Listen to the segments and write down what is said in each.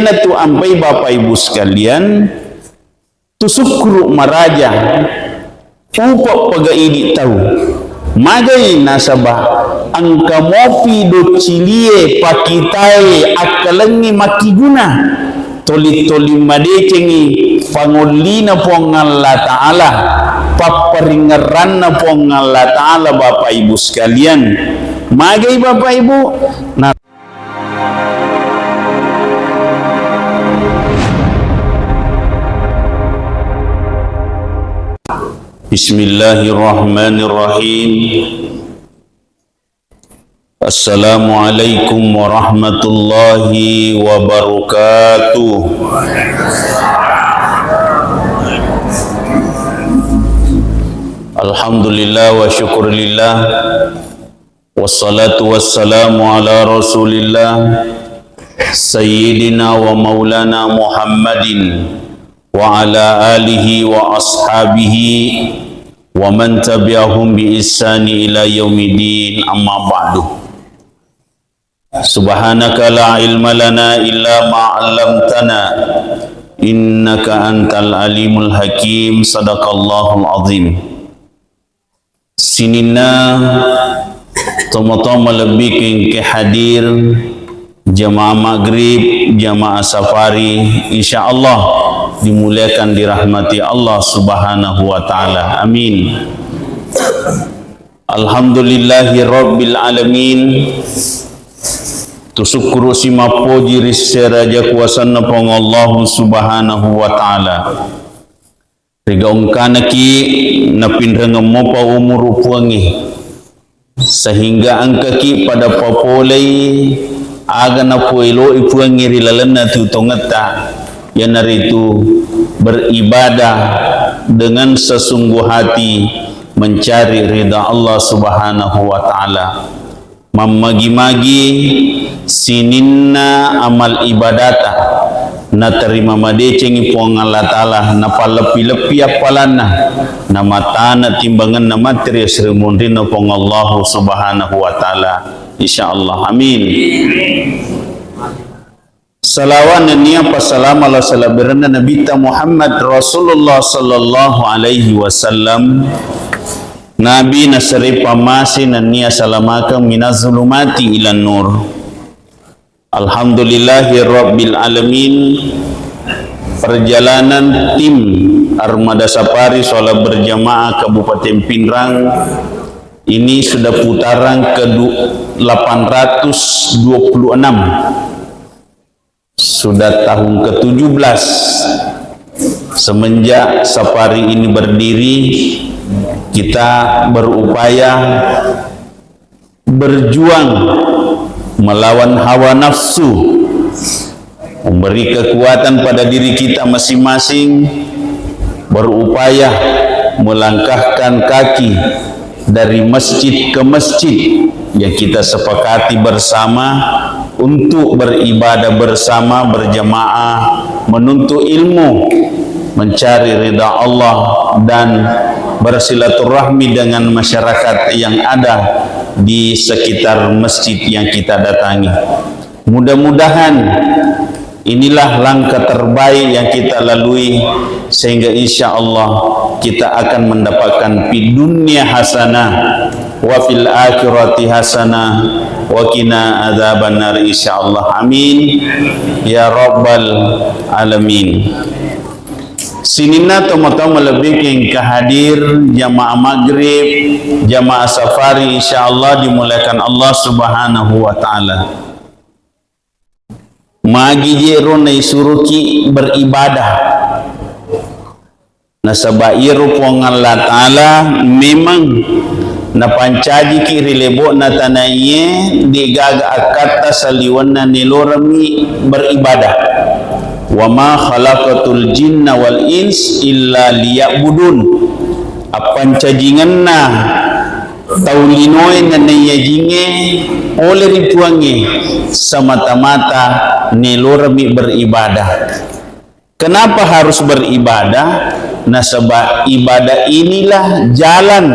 Sinilah tu ampai Bapak Ibu sekalian, tu sukru maraja upak paga ini tahu magai nasabah angka mopi do cilie pakitai akalengi makiguna toli madecengi pangulina pong Allah Ta'ala paparingaran pong Allah Ta'ala. Bapak Ibu sekalian, magai Bapak Ibu nah Bismillahirrahmanirrahim. Assalamualaikum warahmatullahi wabarakatuh. Alhamdulillah wa syukurillah, wassalatu wassalamu ala rasulillah sayyidina wa maulana Muhammadin wa ala alihi wa ashabihi wa man tabi'ahum bi ihsani ila yaumiddin, amma ba'du. Subhanaka la ilma lana illa ma 'allamtana innaka antal alimul hakim. Sadaqallahul azim. Sinina toma-toma lebih ke hadir jamaah maghrib, jamaah safari, insyaallah dimuliakan, dirahmati Allah Subhanahu wa Ta'ala. Amin. Alhamdulillahi Rabbil Alamin. Tusukuru simapo jiris seraja kuasa napong Allah Subhanahu wa Ta'ala. Rigaong kanaki napinrang mo pa umur upuangi sehingga angkaki pada papolay aga na po ilo ipuangi rilalan na tutongata yang itu beribadah dengan sesungguh hati mencari ridha Allah Subhanahu wa Ta'ala. Mamagi-magi sininna amal ibadata na terima madecengi puang Allah Ta'ala na palepi-lepi apalana na mata na timbangan na materi seremundin na puang Allah Subhanahu wa Ta'ala, insyaallah. Amin. Salawat dan niat salam ala salabarana Nabi Muhammad Rasulullah sallallahu alaihi wasallam, Nabi nasri pamasi dan niat salamaka minaz zulumati ila nur. Alhamdulillahi Rabbil Alamin. Perjalanan tim Armada Safari sholat berjamaah Kabupaten Pinrang ini sudah putaran ke 826. Sudah tahun ke-17 semenjak safari ini berdiri. Kita berupaya berjuang melawan hawa nafsu, memberi kekuatan pada diri kita masing-masing, berupaya melangkahkan kaki dari masjid ke masjid yang kita sepakati bersama untuk beribadah bersama, berjamaah, menuntut ilmu, mencari ridha Allah dan bersilaturahmi dengan masyarakat yang ada di sekitar masjid yang kita datangi. Mudah-mudahan inilah langkah terbaik yang kita lalui sehingga insya Allah kita akan mendapatkan di dunia hasanah wa fil akhirati hasanah wa qina adzabannar, insyaallah. Amin ya rabbal alamin. Sinina toma-toma lebih yang kehadir jamaah maghrib, jamaah safari, insyaallah dimuliakan Allah Subhanahu wa Ta'ala. Magi jero na isuruki beribadah nasabairu pong Allah Ta'ala memang napancaji kiri lebo na tanaye digaga akata saliwan na nilorami beribadah. Wa ma khalaqatul jinna wal ins illa liya'budun. Apancajingan na taulinoy na nayajinge oleh ripuange semata-mata nilorami beribadah. Kenapa harus beribadah? Nasabah ibadah inilah jalan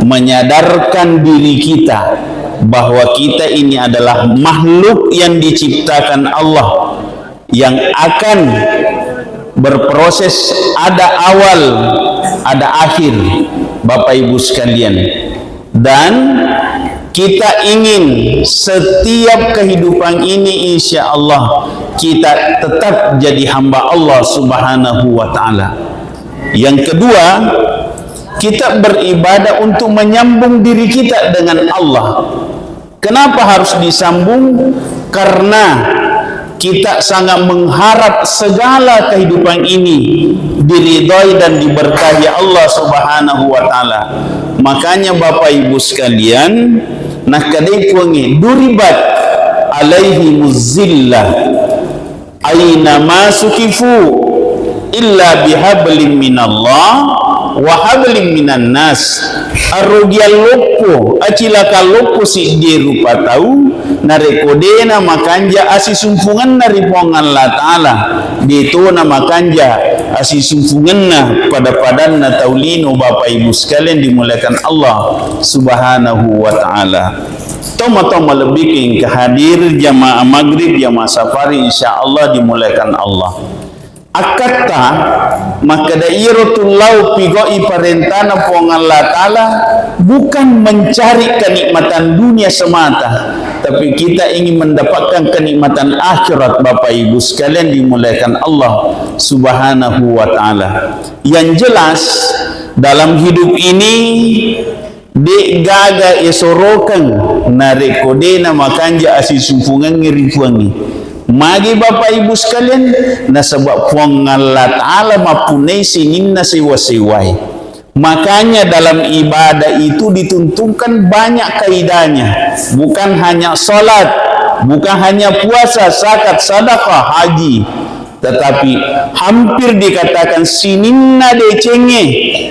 menyadarkan diri kita bahwa kita ini adalah makhluk yang diciptakan Allah yang akan berproses, ada awal, ada akhir, Bapak Ibu sekalian. Dan kita ingin setiap kehidupan ini insya Allah kita tetap jadi hamba Allah Subhanahu wa ta'ala. Yang kedua, kita beribadah untuk menyambung diri kita dengan Allah. Kenapa harus disambung? Karena kita sangat mengharap segala kehidupan ini diridhai dan diberkahi Allah Subhanahu wa ta'ala. Makanya Bapak Ibu sekalian, nah kadai puangi duribat alaihi muzillah aina masukifu illa bihablim minallah wa hablim minan nas. Arugial lopo acilaka lopo si di rupa tahu narekodena makanja asisumpungan na ripongan Allah ta'ala dito na makanja asisumpungan na pada-padan na taulino Bapak Ibu sekalian dimulakan Allah Subhanahu wa ta'ala. Toma-toma lebih kehadir jamaah maghrib, jamaah safari insyaallah dimulakan Allah. Akatta maka da'iratullahu pigoi parentana puang Allah ta'ala bukan mencari kenikmatan dunia semata, tapi kita ingin mendapatkan kenikmatan akhirat Bapak Ibu sekalian dimulakan Allah Subhanahu wa ta'ala. Yang jelas dalam hidup ini di gaga esorokan narekodena makanja asisumpungan ngiripuangi magi Bapak Ibu sekalian na sebab puang Allah ta'ala mapunai sinin na sewa-sewai. Makanya dalam ibadah itu ditentukan banyak kaidahnya, bukan hanya salat, bukan hanya puasa, zakat, sedekah, haji, tetapi hampir dikatakan sinin na decenge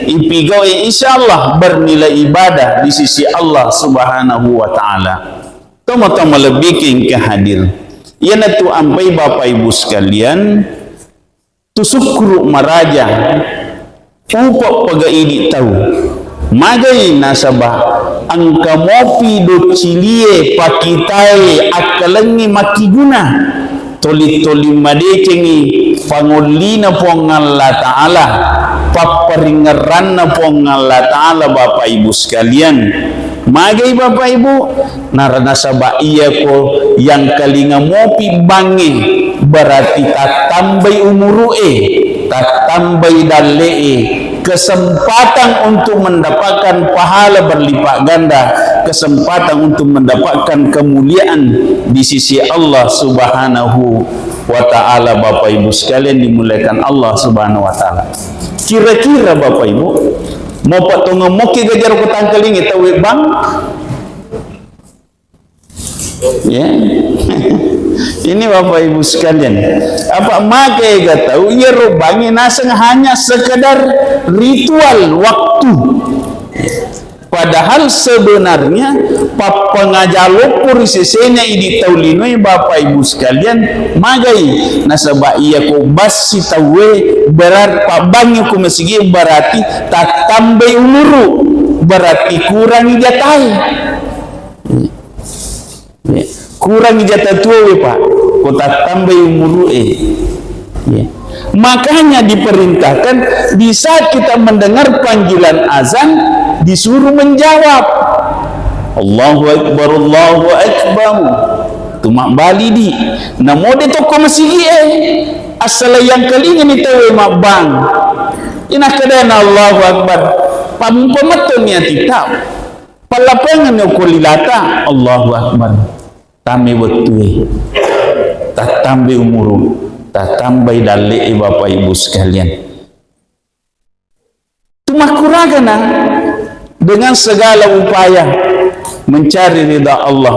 ipigau insyaallah bernilai ibadah di sisi Allah Subhanahu wa ta'ala. Tama-tama lebih ke hadir yana tu ampai Bapak Ibu sekalian tu sukru maraja upok pagaidi tahu magai nasabah angka mopi do cilie pakitai akalengi makiguna toli-toli madecengi pangolina puang Allah ta'ala paparingeran na puang Allah ta'ala Bapak Ibu sekalian. Magai Bapak Ibu narana sabah iya ko yang kalinga mopi bangi berarti tak tambai umurue, tak tambai dalee, kesempatan untuk mendapatkan pahala berlipat ganda, kesempatan untuk mendapatkan kemuliaan di sisi Allah Subhanahu wa ta'ala. Bapak Ibu sekalian dimuliakan Allah Subhanahu wa ta'ala. Kira-kira Bapak Ibu mau patungan moki gajar ko tangkaling itawi bang ya ini Bapak Ibu sekalian apa make gatau iya rubangi naseng hanya sekedar ritual waktu, padahal sebenarnya pengajalo purisesenya ini taulinoi Bapak Ibu sekalian magai nasabah iya ko basi tawe berar pabangi ko masigi berarti tak tambah umuru berarti kurang jatai kurang jatah tua Pak ko tak tambah umuru makanya diperintahkan di saat kita mendengar panggilan azan disuruh menjawab Allahu Akbar, Allahu Akbar. Tumak bali di namo de toko masigi asal yang kali ini tahu mak bang ina kadana Allahu Akbar pamumpamatun niya titaw palapangan yo kulilata Allahu Akbar tami betul tatambe umuru tatambai dale Bapak Ibu sekalian tumakuragana dengan segala upaya mencari ridha Allah.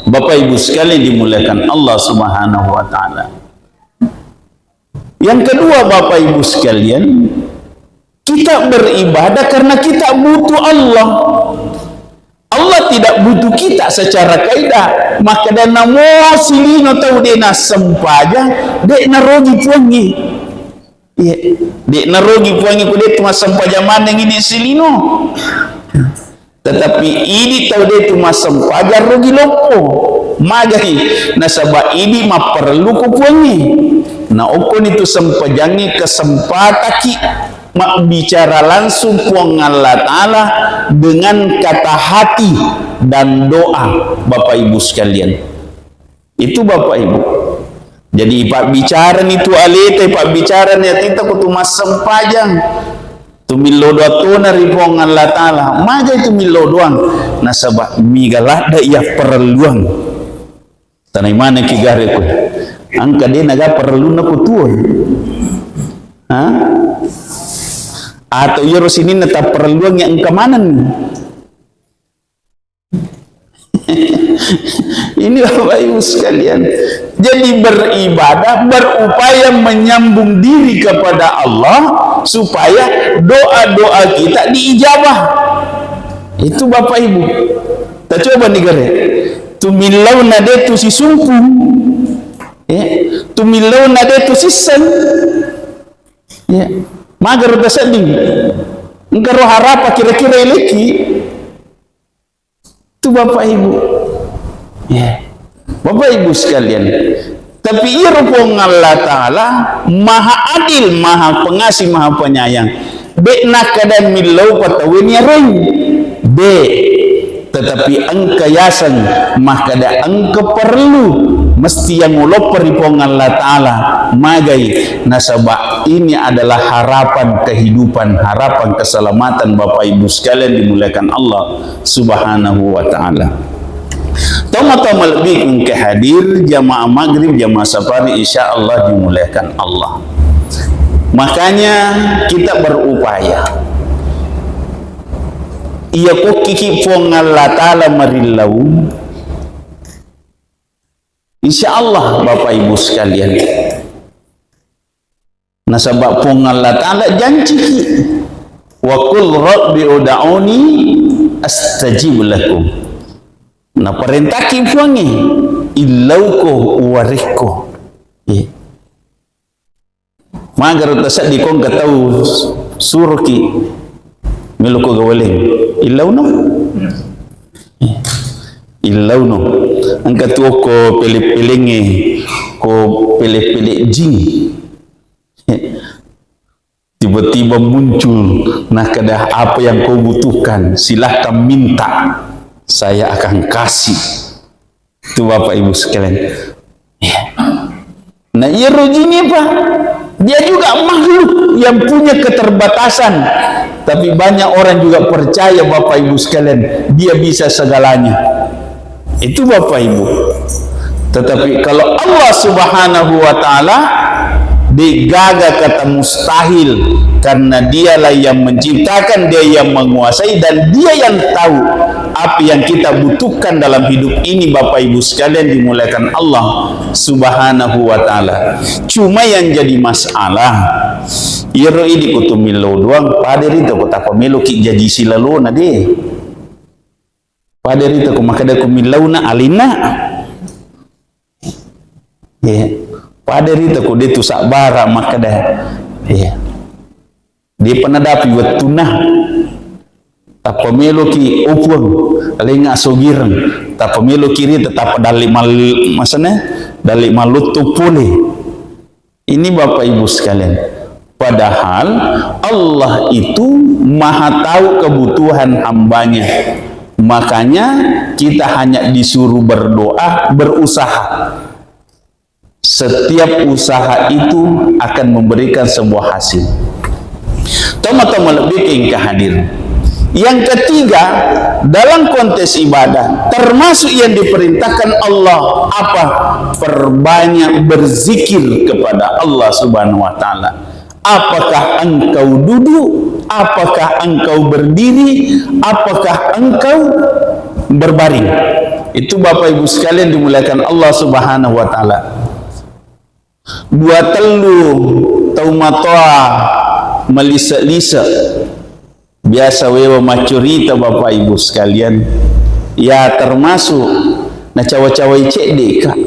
Bapak Ibu sekalian dimuliakan Allah Subhanahu wa ta'ala. Yang kedua Bapak Ibu sekalian, kita beribadah karena kita butuh Allah. Allah tidak butuh kita secara kaidah. Maka dana mo silino tau dena sempaja dek narogi puangi. Iya, dek narogi puangi ku dek cuma sempaja mana ini silino. Tetapi ini tahu dia cuma sempaja rugi lopo magai nasaba ini ma perlu ku puangi na okon itu sempajangi kesempataki mak bicara langsung puang Allah Ta'ala dengan kata hati dan doa. Bapak Ibu sekalian, itu Bapak Ibu. Jadi pak bicara itu alete pak bicara ni tinta ko tumas sempajang tumilo doa tunari puang Allah Ta'ala maga itu milo doang nasabah migalah da ia perluang tanai mana ki gare ko angka dia naga perlu na ko tuon atau yoro sini neta perluang yang kemana nih? Ini Bapak Ibu sekalian, jadi beribadah berupaya menyambung diri kepada Allah supaya doa-doa kita diijabah. Itu Bapak Ibu. Kita coba nih gare tumilau nade tu si sumpu tumilau nade tu si sen magar udah sedih engkau harap kira-kira ileki itu Bapak Ibu Bapak Ibu sekalian. Tapi irupong Allah Ta'ala maha adil, maha pengasih, maha penyayang. Nak kadan milau patawin ya ring tetapi engkau yasan mah kada engkau perlu mesti yang ulok peripong Allah Ta'ala magai nasabah ini adalah harapan kehidupan, harapan keselamatan Bapak Ibu sekalian dimuliakan Allah Subhanahu wa Ta'ala. Tama-tama lebih ke hadir jamaah maghrib, jamaah safari, insya Allah dimuliakan Allah. Makanya kita berupaya ia ko kiki pong Allah Ta'ala marilau insya Allah Bapak Ibu sekalian nasabak pong Allah Ta'ala janji wa qul rabbi ud'uni astajib lakum. Nah perintah kipuangi illauko wariko magar tasak di kong katau suruh ki miluko gawaleng illau no angkat tuo ko pilih-pilihnya ko pilih-pilih jing tiba-tiba muncul nah kada apa yang kau butuhkan silahkan minta saya akan kasih. Itu Bapak Ibu sekalian. Nah ia ini Pak, dia juga makhluk yang punya keterbatasan, tapi banyak orang juga percaya Bapak Ibu sekalian dia bisa segalanya. Itu Bapak Ibu. Tetapi kalau Allah Subhanahu wa Ta'ala digaga kata mustahil, karena dialah yang menciptakan, dia yang menguasai, dan dia yang tahu apa yang kita butuhkan dalam hidup ini. Bapak Ibu sekalian dimuliakan Allah Subhanahu wa Ta'ala. Cuma yang jadi masalah iro ini kutumilo doang paderi itu kota pemilu ki jadi silalu na de paderi itu kumakada kumilau na alina paderi itu kude tu sabara makada dia penadapi watuna tak pemilu ki upuang alinga sogirang tak pemilu kiri tetap dalik mal masana dalik malutu pule. Ini Bapak Ibu sekalian, padahal Allah itu maha tahu kebutuhan hambanya, makanya kita hanya disuruh berdoa, berusaha. Setiap usaha itu akan memberikan sebuah hasil. Tama-tama lebih yang hadir. Yang ketiga, dalam konteks ibadah termasuk yang diperintahkan Allah apa? Perbanyak berzikir kepada Allah Subhanahu wa Ta'ala. Apakah engkau duduk? Apakah engkau berdiri? Apakah engkau berbaring? Itu Bapak Ibu sekalian dimuliakan Allah Subhanahu wa Ta'ala. Dua telu taumatoa melisa-lisa biasa wewa macurita Bapak Ibu sekalian ya termasuk na cawa-cawa cek deka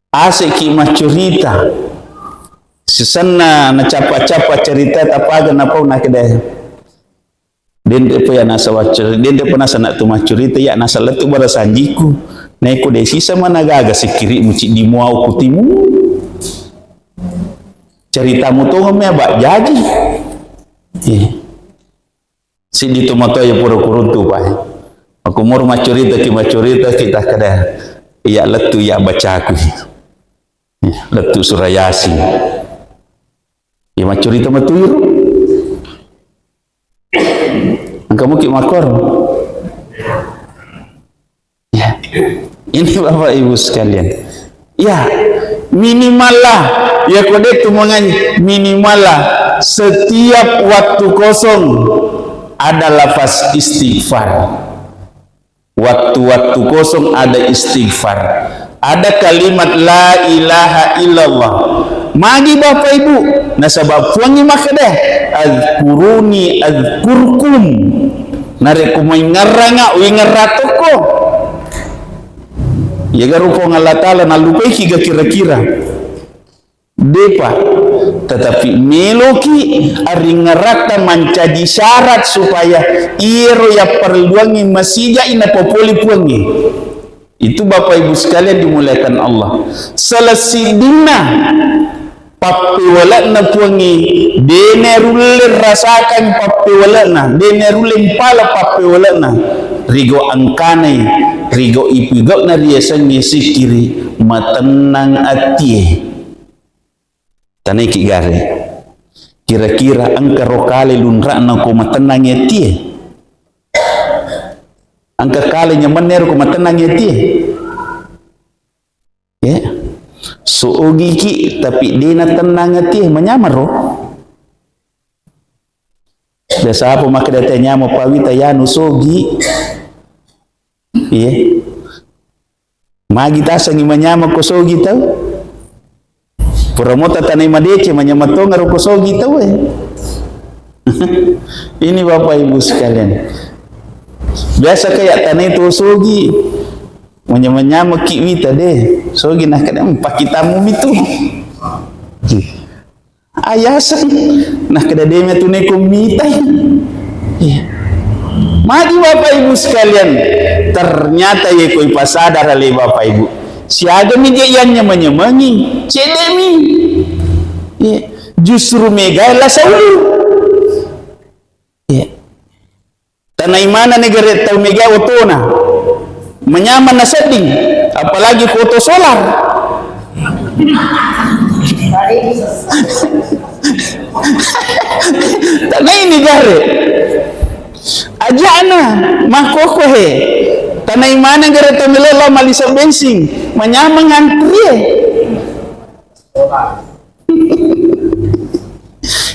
asik ki macurita sesana na capa-capa cerita tapaga na pau na kedai dende pa ya nasa wacur dende pa nasa na tu macurita ya nasa letu bara sanjiku Neko desi sama nagaga sikiri muci di muau kutimu. Ceritamu tuh ngamnya bak jadi. Si di tomato ya pura kuruntu pak. Aku mau macurita kita kada. Ya letu ya baca aku. Letu surah Yasin. Ya macurita matuyur. Kamu ki makor. Ya. Ini Bapak Ibu sekalian. Ya, minimal lah. Ya kode itu minimal lah. Setiap waktu kosong ada lafaz istighfar. Waktu-waktu kosong ada istighfar. Ada kalimat la ilaha illallah. Magi Bapak Ibu. Nasabab puangi maka deh. Azkuruni azkurkum. Nareku mengaranga wingaratoko. Ya garupo Allah Ta'ala nalupai higa kira-kira. Depa. Tetapi meloki aringarata mencadi syarat supaya iro ya perluangi masija ina popoli puangi. Itu Bapak Ibu sekalian dimuliakan Allah. Selesidina papi walakna puangi dene rulir rasakan papi walakna dene rulir pala papi walakna rigo angkanai rigo ipigok na riasannya sikiri matenang atie tanai kigare kira-kira angka rokale lunrakna ko matenang atie angka kali nyaman ko matenang atie ya suugi ki tapi dina tenang hati menyamar roh. Dasa apa maka datanya mau pawita ya nusogi. Iya. Magi tasangi menyamar ko sogi tau. Pramota tanai madece menyamar to ngaro ko sogi tau Ini Bapak Ibu sekalian. Biasa kayak tanai to sogi. Menyama kiwita deh so gina kadang pakitamu itu ayasan nah kada deme tu neko mitai magi Bapak Ibu sekalian ternyata ye koi pasadar ale Bapak Ibu siaga mi dia yang menyemangi cedemi justru mega la saulu tanai mana negara tau mega otona menyaman na setting apalagi foto solar tanah ini gare ajana makoko he tanah mana gare tamilela malisa bensin menyaman antri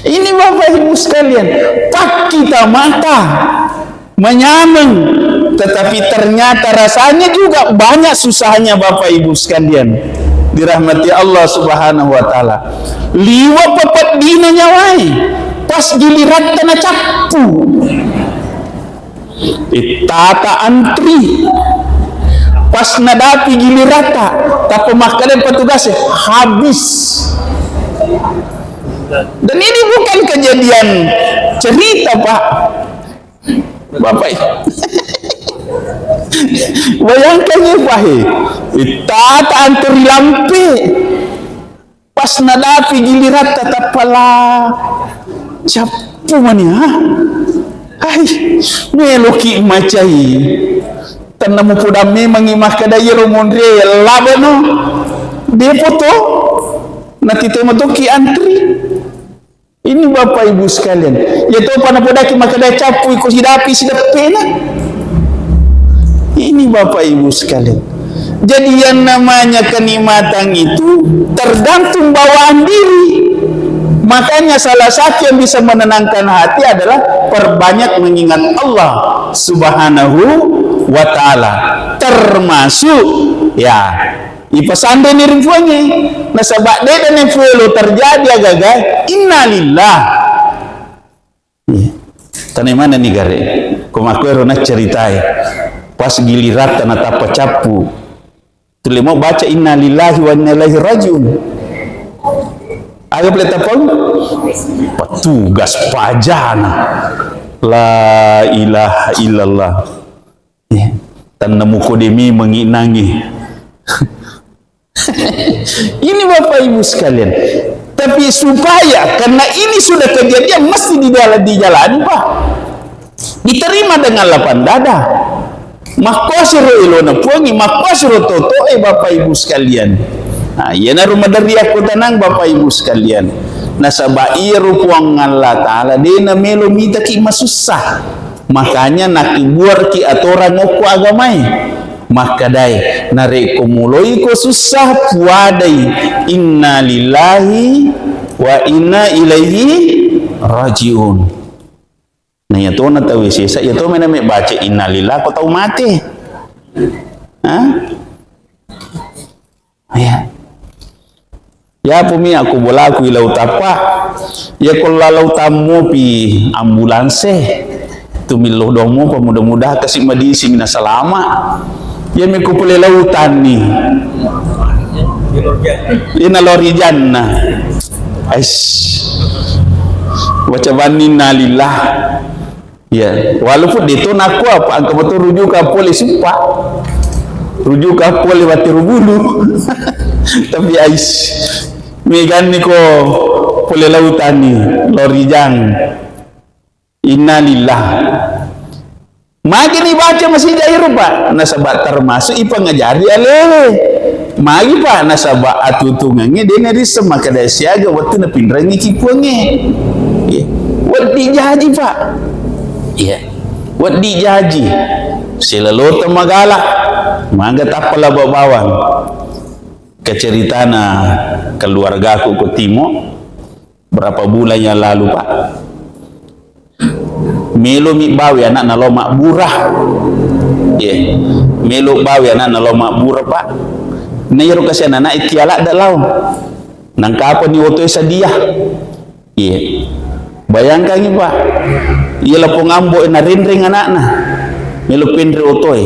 ini Bapak Ibu sekalian pak kita mata menyaman tetapi ternyata rasanya juga banyak susahnya Bapak Ibu sekalian dirahmati Allah Subhanahu wa taala. Liwa papat dina nyawai pas giliran tanah capu itata antri pas nadapi gilirata tapi makanan petugasnya habis dan ini bukan kejadian cerita Pak Bapak bayangkan ya Pak itata antri lampi pas nadapi gilirat tetap pala capu mani ay meloki macai tanam puda memang imah kadaya romondre labano depoto nanti tema toki antri ini Bapak Ibu sekalian ya to panapodaki makadaya capu iko sidapi sidapena ini Bapak Ibu sekalian. Jadi yang namanya kenikmatan itu tergantung bawaan diri. Makanya salah satu yang bisa menenangkan hati adalah perbanyak mengingat Allah Subhanahu wa taala. Termasuk ya ipasande ni rinfuannya. Nasabak de dan fuelo terjadi agaga innalillah. Tanai mana nih gare? Komakwero nak ceritai. Pas gilirat tanah tapa capu tuli mau baca inna lillahi wa inna ilaihi rajiun ayo pelita pun petugas pajana la ilaha illallah Tanamuko demi menginangi. Ini Bapak Ibu sekalian. Tapi supaya, karena ini sudah kejadian, mesti dijalani Pak. Diterima dengan lapang dada. Makosiro ilona puangi, makosiro totoe Bapak Ibu sekalian. Nah, yana rumah dari aku tenang Bapak Ibu sekalian. Nasaba iru puang Allah Ta'ala dena melo mita ki masusah. Makanya nakibuar ki atoran ngoku agamai. Maka dai nareko muloi ko susah puadai inna lillahi wa inna ilaihi rajiun. Nah ya to na tahu sisa ya to mena me baca inna lillahi ko tahu mati. Hah? Ya. Ya pumi aku bola aku ilau tapa. Ya kalau lalau tamu pi ambulanse. Tu milu domo pemuda-muda kasih medisi mina salama. Ya meku pule lautan ni. Ina lori janna. Ais. Baca banina lillah. Ya, walaupun itu aku apa angka betul rujuk ke polis pak. Rujuk ke polis bati rubulu. Tapi ais. Megan ni ko pule lautan ni lori jang. Innalillah. Magi ni baca masih jahir Pak. Nasabak termasuk ipa ngajari ale. Magi Pak nasabak atutungannya dia ngeri semaka dah siaga waktu na pindrangi kipuange. Ya. Wadi jaji Pak. Ya. Wadi jaji. Silalota magala. Maga tapala bawang. Keceritana keluarga aku ke Timo berapa bulan yang lalu Pak. Melo mi bawi anak na lomak burah. Yeah. Melo bawi anak na lomak burah Pak. Nairu kasi anak ikiala dak lau. Nang kapo ni otoy sa dia. Yeah. Bayangkan ni Pak. Ia lapong ambo na rinring anak na. Melo pinri otoy.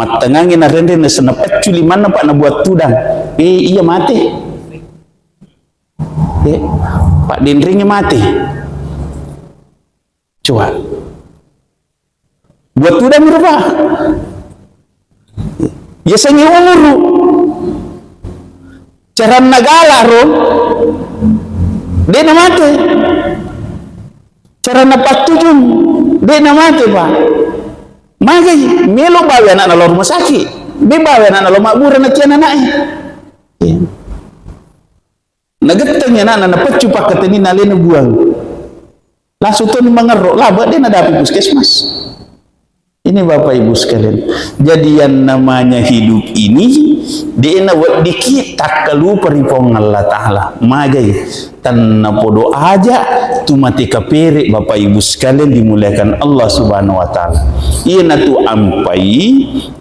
Matangangin na rinring na senapet culi mana Pak na buat tudang. Iya mati. Yeah. Pak dinringnya mati. Coba buat tudang berapa? Ya sengi umur cara nagala ro dia namate cara napatujung dia namate Pak. Magai melo bawa anak na rumah sakit be bawa anak na makbura na kian anak nagetanya anak na pacu pakateni na lena buang langsung tu mengeruk lah buat dia nadapi puskesmas. Ini Bapak Ibu sekalian. Jadi yang namanya hidup ini dia nak buat dikit tak kalu peripong Allah Ta'ala. Magai tanpa podo aja tu mati kapere Bapak Ibu sekalian dimuliakan Allah Subhanahu Wa Ta'ala. Ia nak tu ampai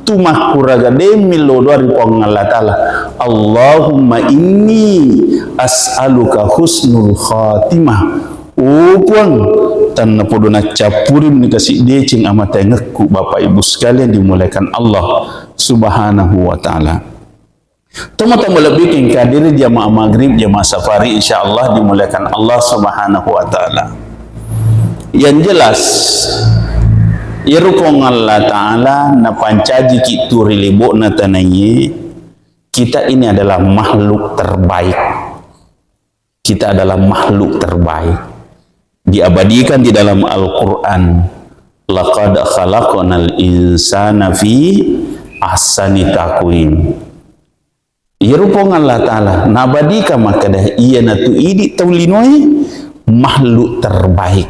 tu makuraga demil lodo ripong Allah Ta'ala. Allahumma inni as'aluka husnul khatimah. Puang tanpa podo nak capurin ni kasih decing amat ngekku Bapak Ibu sekalian dimuliakan Allah Subhanahu Wa Ta'ala. Tama-tama lebih yang kadir jamaah maghrib jamaah safari insyaallah dimuliakan Allah Subhanahu Wa Ta'ala. Yang jelas irupong Allah Ta'ala na pancaji kitu rilibok na tanaye kita ini adalah makhluk terbaik. Kita adalah makhluk terbaik. Diabadikan di dalam Al-Quran. Laqad khalaqnal insana fi ahsani taqwim. Irupong Allah Ta'ala nabadikan maka dah iya natu idi taulinoi makhluk terbaik.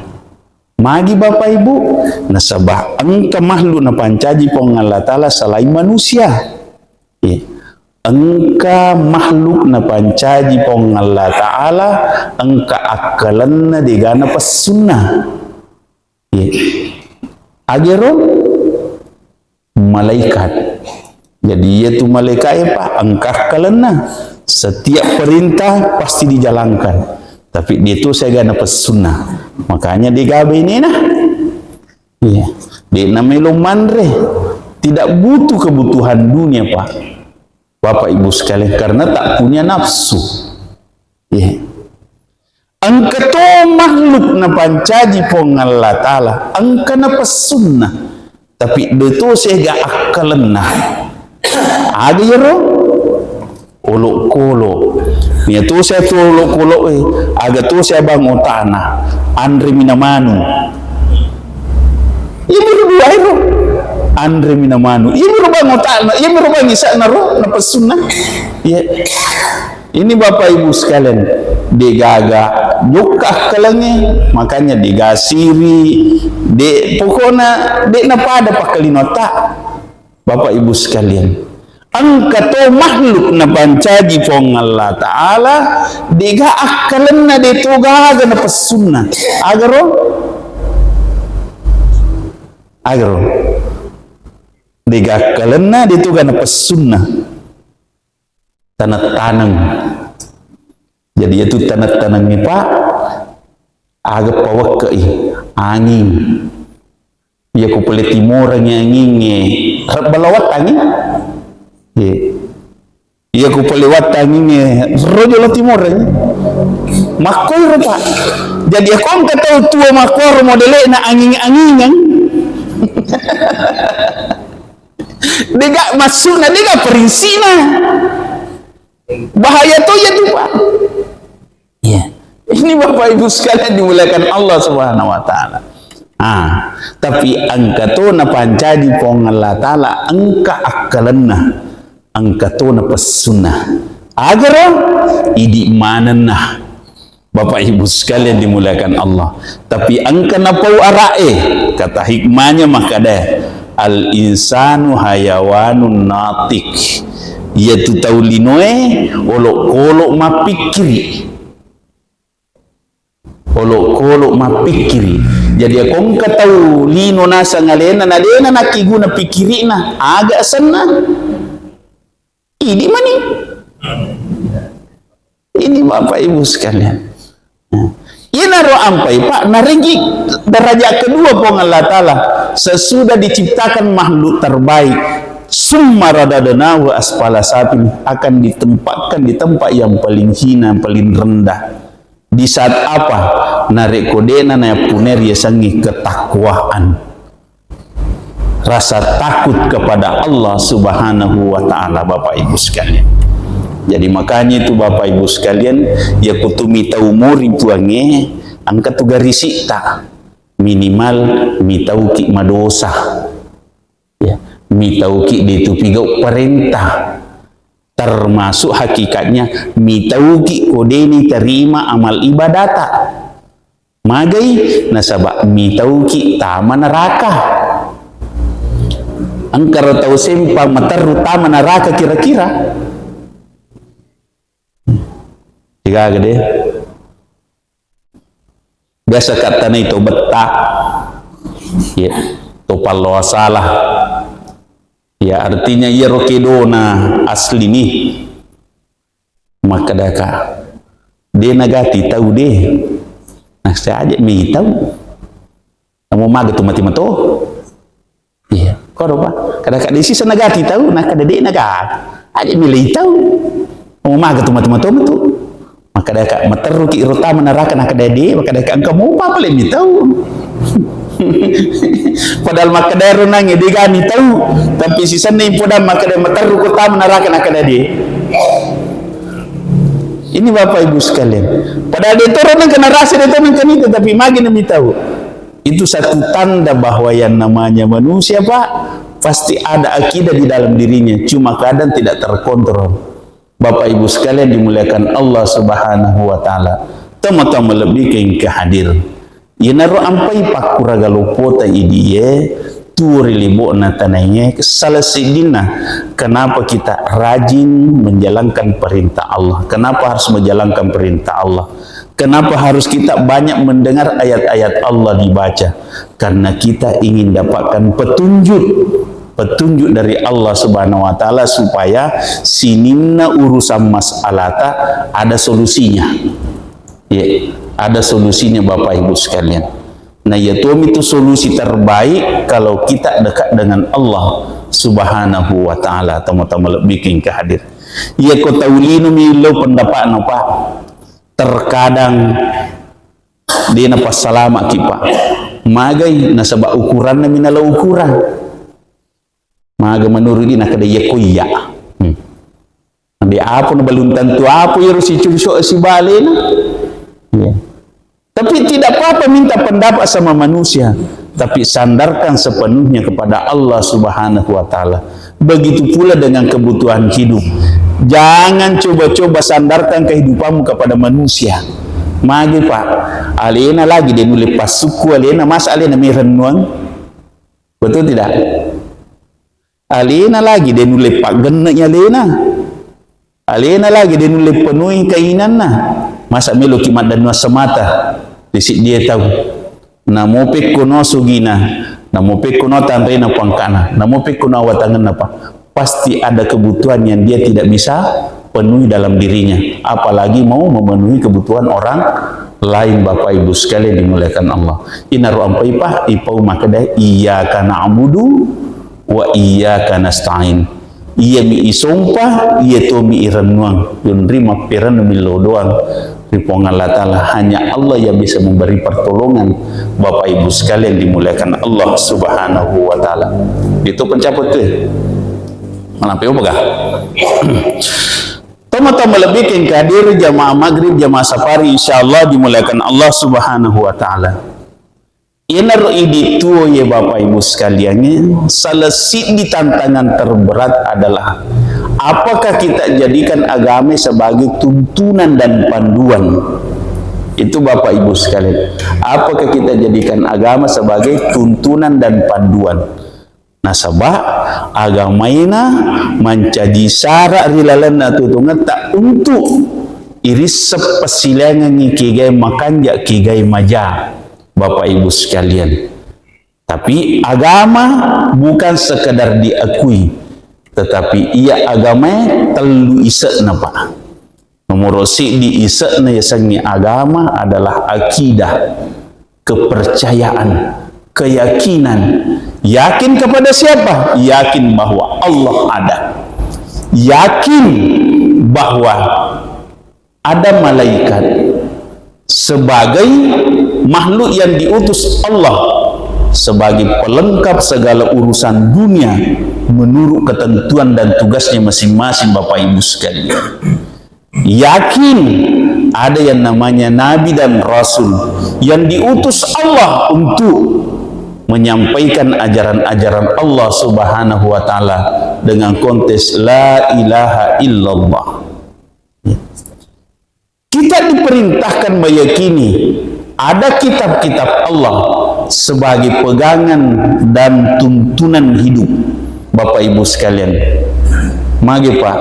Magi Bapak Ibu nasabah angka makhluk na pancaji pong Allah Ta'ala selain manusia. Engka makhluk na pancaji pong Allah Ta'ala engka akalan na digana pas sunnah. Agero malaikat. Jadi yaitu malaikat Pak engka akalan na setiap perintah pasti dijalankan. Tapi dia tu saya gana pas sunnah. Makanya digabe ini nah. Dia namanya manre. Tidak butuh kebutuhan dunia Pak. Bapak Ibu sekalian karena tak punya nafsu. Angka to makhluk na pancaji pong Allah Ta'ala angka na pas sunnah tapi itu saya gak akalan nah ada ya roh uluk kolo ni tu saya tu uluk kolo aga tu saya bangun tanah Andre Minamanu ibu dua roh Andre Minamanu ibu bangun tanah ibu bangun isa na roh na pesunah ya ini Bapak Ibu sekalian digaga buka kalangnya makanya digasiri de pokoknya de napa ada pakalinota Bapak Ibu sekalian angkato makhluk na pancaji pong Allah Ta'ala diga akalan na dito gaga na pasunna agaro diga akalan na dito gaga na pasunna tanat-tanang jadi itu tanat-tanang ni Pak agak pawak ke angin ya ko pala timurang angin balawat angin ya ko paliwat angin rojo la timurang makor Pak jadi ako ang kataw tua makor modele na angin-angingan diga masuk na diga perinsina bahaya tuh ya tuh Pak ya ini Bapak Ibu sekalian dimuliakan Allah Subhanahu wa Ta'ala tapi angka to na pancadi pong Allah Ta'ala angka akalanna angka to na pasunna agar idi mananna Bapak Ibu sekalian dimuliakan Allah tapi angka na pau arae kata hikmahnya makada al insanu hayawanun natik yaitu taulinoe olok-olok mapikiri jadi akong kataw lino na sa ngalena nakiguna pikiri na aga sana ini mani ini Bapak Ibu sekalian inaro ampai Pak naringi derajat kedua pong Allah Ta'ala sesudah diciptakan makhluk terbaik summa radadnahu asfala safilin akan ditempatkan di tempat yang paling hina paling rendah di saat apa narik kodena na puner yasangi ketakwaan rasa takut kepada Allah Subhanahu wa Ta'ala Bapak Ibu sekalian jadi makanya itu Bapak Ibu sekalian ya kutumi taumuri tuange angkat tu garisi tak minimal mitauki madosa ya mitauki ditupigau perintah termasuk hakikatnya mitauki kodeni terima amal ibadata magai nasabak mitauki tama neraka angkara tahu sempang matar utama neraka kira-kira tiga gede biasa katanya itu betah ya topal lo salah ya artinya ya rokedona asli nih maka daka dia nagati tahu deh nah saya aja mi tahu kamu maga tuh mati mato iya kau Pak kadang-kadang di sisa nagati tahu nah kada dia nagati aja milih tahu kamu maga tuh mati mato maka daka materuki irutama neraka nah kada dia maka daka kamu apa paling mi tahu padahal makadero nangi digani tahu tapi sisa ni podam makadero mataru kota menaraka nakadadi ini Bapak Ibu sekalian padahal dia turun ke narasi dia turun ke itu tapi magin demi tahu itu satu tanda bahwa yang namanya manusia Pak pasti ada akidah di dalam dirinya cuma kadang tidak terkontrol Bapak Ibu sekalian dimuliakan Allah Subhanahu wa Ta'ala tama-tama lebih ke hadir yenaro ampai pakuraga lopota idiye turi libo na tananya kesalasidina kenapa kita rajin menjalankan perintah Allah kenapa harus menjalankan perintah Allah kenapa harus kita banyak mendengar ayat-ayat Allah dibaca karena kita ingin dapatkan petunjuk dari Allah Subhanahu wa Ta'ala supaya sininna urusan masalahta ada solusinya ya ada solusinya Bapak Ibu sekalian nah ya itu solusi terbaik kalau kita dekat dengan Allah Subhanahu wa Ta'ala tama-tama lebih ke hadir ya ko taulinu milo pendapat apa terkadang dia napa salama kipa magai nasaba ukuran na minala ukuran maga menurut ina kada ya kuya ande apa na balun tentu apa ya si cuso si balena ya. Tapi tidak apa-apa minta pendapat sama manusia, tapi sandarkan sepenuhnya kepada Allah Subhanahu wa taala. Begitu pula dengan kebutuhan hidup. Jangan coba-coba sandarkan kehidupanmu kepada manusia. Magi Pak, alena lagi dia nulis pas suku alena, mas alena mirennuang. Betul tidak? Alena lagi dia nulis pak geneknya alena. Alena lagi dia nulis penuhi keinginannya. Masa melo kimat dan nuas semata. Disik dia tahu. Namo pekuno sugina, namo pekuno tanrena pangkana, namo pekuno awatangan apa? Pasti ada kebutuhan yang dia tidak bisa penuhi dalam dirinya. Apalagi mau memenuhi kebutuhan orang lain. Bapak Ibu sekalian dimuliakan Allah. Inaru ampai pah ipau makada iyyaka na'budu wa iyyaka nasta'in. Ia mi isumpah, ia tu mi irenuang, yunri mapiran mi lodoang. Ripong Allah Ta'ala, hanya Allah yang bisa memberi pertolongan. Bapak Ibu sekalian dimuliakan Allah Subhanahu wa Ta'ala. Itu pencaput tu. Malampi apa kah? Tama-tama lebih ke hadir jamaah maghrib, jamaah safari, insyaallah dimuliakan Allah Subhanahu wa Ta'ala. Inar idi tuo ya Bapak Ibu sekalian, salah di tantangan terberat adalah apakah kita jadikan agama sebagai tuntunan dan panduan. Itu Bapak Ibu sekalian, apakah kita jadikan agama sebagai tuntunan dan panduan. Nasabah agama ina menjadi syarat rilalan tutungan tak untuk iris sepesilangan kigai makan jak kigai maja. Bapak Ibu sekalian, tapi agama bukan sekadar diakui, tetapi ia agama telu isakna Pak. Nomor si di isakna yasangi agama adalah akidah, kepercayaan, keyakinan. Yakin kepada siapa? Yakin bahwa Allah ada. Yakin bahwa ada malaikat sebagai makhluk yang diutus Allah sebagai pelengkap segala urusan dunia menurut ketentuan dan tugasnya masing-masing. Bapak Ibu sekalian, yakin ada yang namanya Nabi dan Rasul yang diutus Allah untuk menyampaikan ajaran-ajaran Allah Subhanahu wa Ta'ala dengan konteks la ilaha illallah. Kita diperintahkan meyakini ada kitab-kitab Allah sebagai pegangan dan tuntunan hidup. Bapak Ibu sekalian, magi Pak,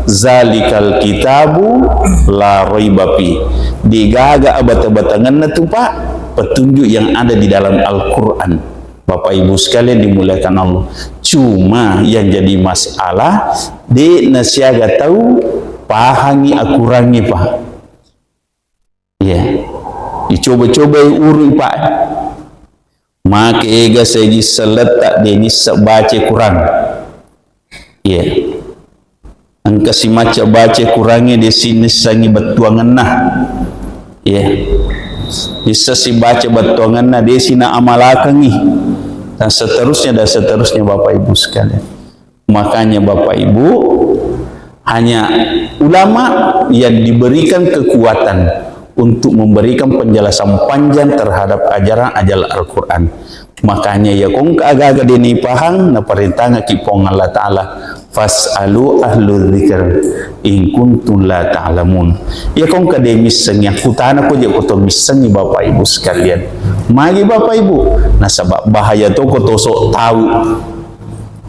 zalikal kitabu la raiba fi. Digaga abata-batangan tu Pak, petunjuk yang ada di dalam Al-Quran. Bapak Ibu sekalian dimuliakan Allah. Cuma yang jadi masalah di nasiaga tahu pahami akurangi Pak. Ya, dicoba-coba urui Pak. Maka ega segi seletak dia ni baca Quran. Ya, angka si maca baca Qurannya di sini sangi betuangan nah. Ya, bisa si baca betuangan nah di sini amalakan nih. Dan seterusnya Bapak Ibu sekalian. Makanya Bapak Ibu, hanya ulama yang diberikan kekuatan untuk memberikan penjelasan panjang terhadap ajaran Al-Quran. Makanya ya kong agak-agak dini pahang na perintahnya kipong Allah Ta'ala, fas'alu ahlu dzikr in kuntum la ta'lamun. Ya kong kademis sengnya kutana ko je ko misengi Bapak Ibu sekalian. Magi Bapak Ibu, nah sebab bahaya tu ko tosok tahu.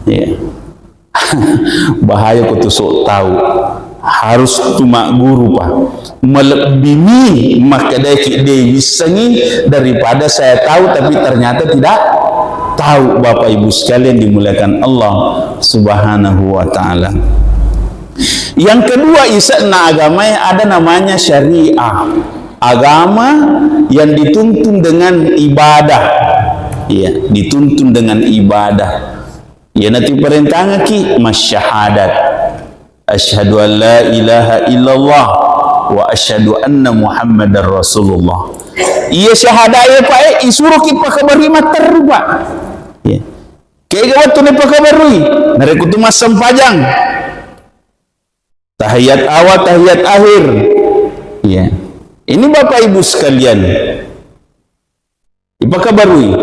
Ya. Bahaya ko tosok tahu. Harus cuma guru Pak melebihi makadaki disengi daripada saya tahu tapi ternyata tidak tahu. Bapak Ibu sekalian dimuliakan Allah Subhanahu wa Ta'ala. Yang kedua, isakna agama ada namanya syariah, agama yang dituntun dengan ibadah. Ya, dituntun dengan ibadah. Ya, nanti perintahnya ki masyahadat. Asyhadu an la ilaha illallah wa asyhadu anna Muhammadar Rasulullah. Ia syahadat ya Pak, isuruh kita kabari mater Pak. Ya. Kaya gawat tu ni pakabarui. Nareku tu mas sempajang. Tahiyat awal, tahiyat akhir. Ya. Ini Bapak Ibu sekalian. Ipakabarui.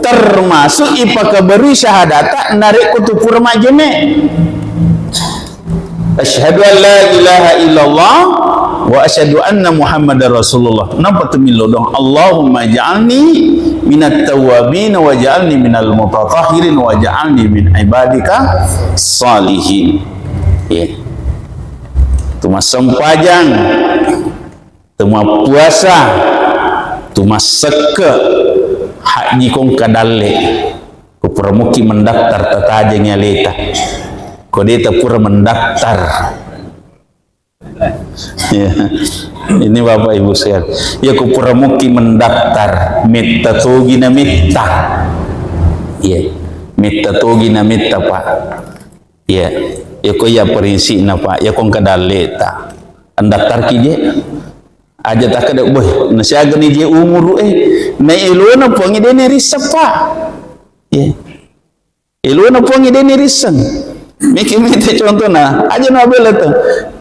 Termasuk ipakabarui syahadata nareku tu purma jene. Asyhadu an la ilaha illallah wa asyhadu anna Muhammadar Rasulullah. Napa tu milo dong? Allahumma ja'alni minat tawabin wa ja'alni minal mutatahhirin wa ja'alni min ibadika salihin. Ya. Tuma sempajang, tuma puasa, tuma seke haji kong kadalle. Ku pramuki mendaftar tatajengnya leta. Kodeta pura mendaftar. Ya. Ini Bapak Ibu sekalian. Ya ku pura muki mendaftar. Metta togi na metta. Ya. Metta togi na metta Pak. Ya. Ya ko ya perinsi na Pak. Ya kong kadaleta. Andaftar ki je. Aja tak kada boy. Nasiaga ni je umur na ilo na puangi dene risap Pak. Ya. Ilo na puangi dene risan. Miki contoh na aja nabela tu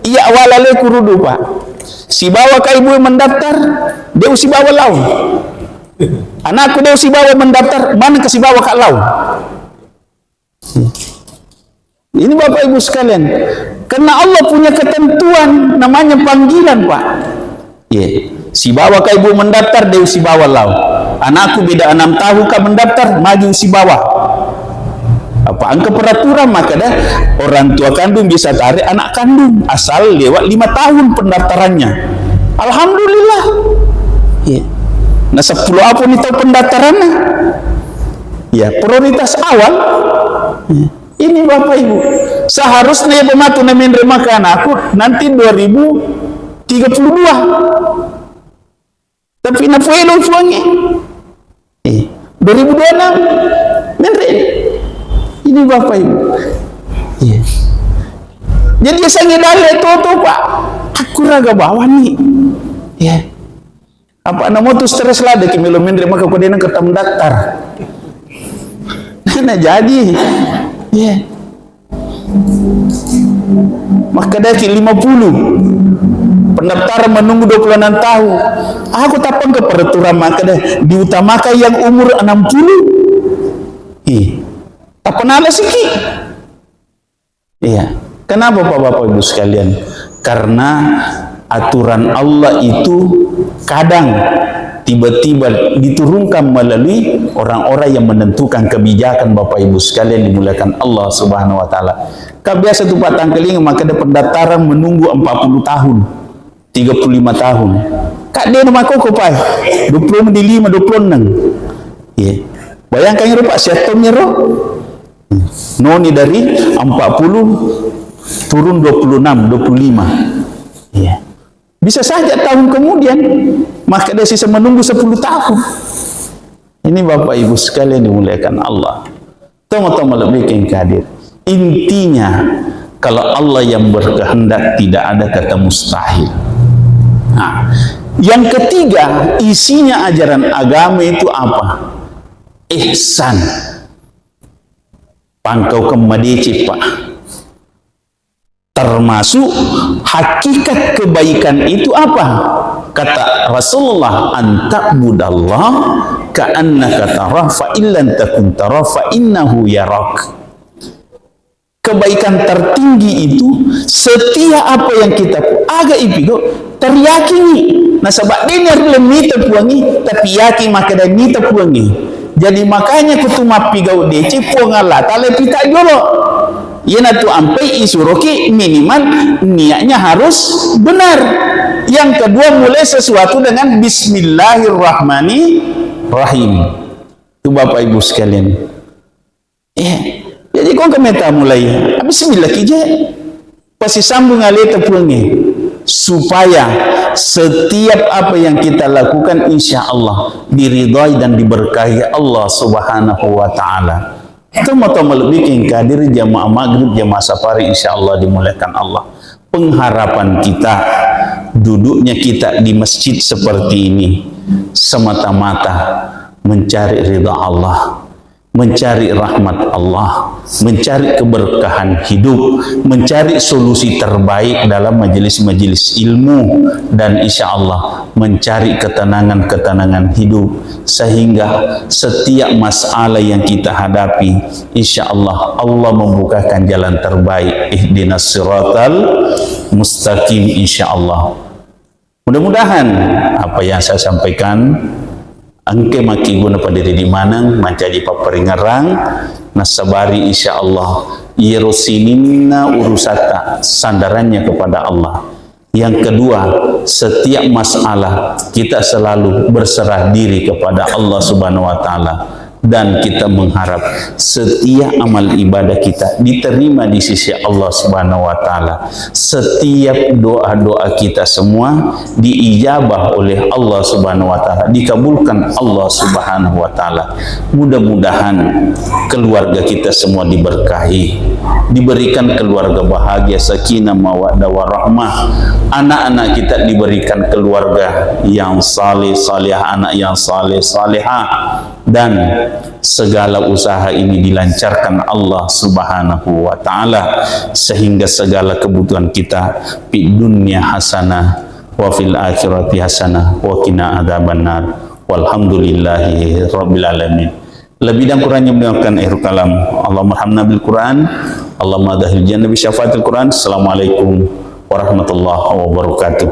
iya awalale kurudu Pak si bawa ka ibu mendaftar dia si bawa lau anakku dia si bawa mendaftar mana ke si bawa ka lau ini Bapak Ibu sekalian karena Allah punya ketentuan namanya panggilan Pak si bawa ka ibu mendaftar dia si bawa lau anakku beda 6 tahun ka mendaftar maju si bawa apa angka peraturan maka dah orang tua kandung bisa tarik anak kandung asal lewat 5 tahun pendaftarannya. Alhamdulillah. Ya. Nah 10 apa nih tahu pendaftarannya? Ya prioritas awal. Ya. Ini Bapak Ibu. Seharusnya pematu namin remah ke anakku nanti 2032. Tapi nafuelo suangi. 2026. Nanti. Ini Bapak Ibu. Iya. Jadi saya ngedale itu Pak. Aku raga bawa nih. Ya. Apa nama tu stres lah dek milomin terima ke kodena ketam daftar. Nah jadi. Ya. Maka dah 50. Pendaftar menunggu 26 tahun. Aku tapang ke peraturan maka dah diutamakan yang umur 60. Iya. Apa nala siki? Iya. Kenapa Bapak Ibu sekalian? Karena aturan Allah itu kadang tiba-tiba diturunkan melalui orang-orang yang menentukan kebijakan Bapak Ibu sekalian dimuliakan Allah Subhanahu wa taala. Biasa tu Pak Tangkeling maka ada pendaftaran menunggu 40 tahun, 35 tahun. Kak dia nama kau Pak 25 26. Iya. Bayangkan ya Pak siatomnya roh. Noni dari 40 turun 26, 25. Ya. Bisa saja tahun kemudian maka dia sisa menunggu 10 tahun. Ini Bapak Ibu sekalian dimuliakan Allah. Tama-tama lebih hadir. Intinya kalau Allah yang berkehendak tidak ada kata mustahil. Nah, yang ketiga isinya ajaran agama itu apa? Ihsan. Pangkau kemadeci Pak. Termasuk hakikat kebaikan itu apa? Kata Rasulullah, anta'budallah ka'annaka tarah fa illan takun tarah fa innahu yarak. Kebaikan tertinggi itu setiap apa yang kita agak ipigo teryakini. Nah sebab dia belum mita puangi tapi yakin maka dia mita puangi. Jadi makanya kutuma pigau dece puangala tale pita jolo. Yana tu ampai isuroki minimal niatnya harus benar. Yang kedua mulai sesuatu dengan Bismillahirrahmanirrahim. Itu Bapak Ibu sekalian. Jadi kau kemeta mulai. Bismillah kije. Pasti sambung alih tepuangi. Supaya setiap apa yang kita lakukan insya Allah diridhai dan diberkahi Allah Subhanahu wa taala. Tama-tama lebih hadir jamaah maghrib jamaah safari insya Allah dimuliakan Allah. Pengharapan kita duduknya kita di masjid seperti ini semata-mata mencari ridha Allah. mencari rahmat Allah, mencari keberkahan hidup, mencari solusi terbaik dalam majelis-majelis ilmu, dan insya Allah mencari ketenangan-ketenangan hidup, sehingga setiap masalah yang kita hadapi insya Allah Allah membukakan jalan terbaik. Ihdinas siratal mustaqim insya Allah. Mudah-mudahan apa yang saya sampaikan angke maki guna pada diri manang menjadi paperingarang nasabari insya Allah yerosinina urusata sandarannya kepada Allah. Yang kedua, setiap masalah kita selalu berserah diri kepada Allah Subhanahu wa taala, dan kita mengharap setiap amal ibadah kita diterima di sisi Allah Subhanahu wa taala. Setiap doa-doa kita semua diijabah oleh Allah Subhanahu wa taala, dikabulkan Allah Subhanahu wa taala. Mudah-mudahan keluarga kita semua diberkahi, diberikan keluarga bahagia, sakinah, mawaddah warahmah. Anak-anak kita diberikan keluarga yang saleh salihah, anak yang saleh salihah, dan segala usaha ini dilancarkan Allah Subhanahu wa taala, sehingga segala kebutuhan kita di dunia hasanah wa fil akhirati hasanah wa qina adzabannar. Walhamdulillahi rabbil alamin. Lebih dan kurangnya mendengarkan akhir kalam. Allahumma hamna bil Quran, Allahumma dahil jannah bi syafaatil Quran. Assalamualaikum warahmatullahi wabarakatuh.